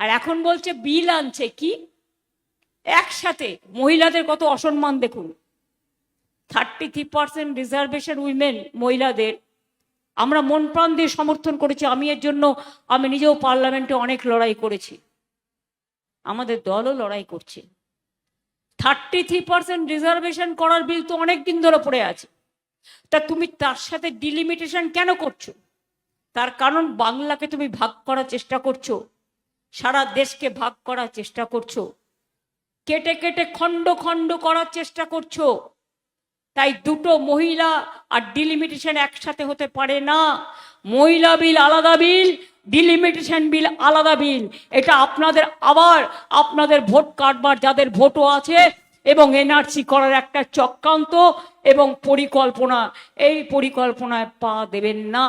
আর এখন বলছে বিল আনছে। কি একসাথে মহিলাদের কত অসম্মান দেখুন। 33% রিজার্ভেশন উইমেন, মহিলাদের আমরা মন প্রাণ দিয়ে সমর্থন করেছি। আমি এর জন্য আমি নিজেও পার্লামেন্টে অনেক লড়াই করেছি, আমাদের দলও লড়াই করছে। 33% রিজার্ভেশন করার বিল তো অনেক দিন ধরে পড়ে আছে, তা তুমি তার সাথে ডিলিমিটেশন কেন করছো? তার কারণ বাংলাকে তুমি ভাগ করার চেষ্টা করছো, সারা দেশকে ভাগ করার চেষ্টা করছো, কেটে কেটে খণ্ড খণ্ড করার চেষ্টা করছো। তাই দুটো মহিলা আর ডিলিমিটেশন একসাথে হতে পারে না। মহিলা বিল আলাদা বিল, ডিলিমিটেশন বিল আলাদা বিল। এটা আপনাদের আবার আপনাদের ভোট কাটবার যাদের ভোটও আছে এবং এনআরসি করার একটা চক্রান্ত এবং পরিকল্পনা, এই পরিকল্পনায় পা দেবেন না।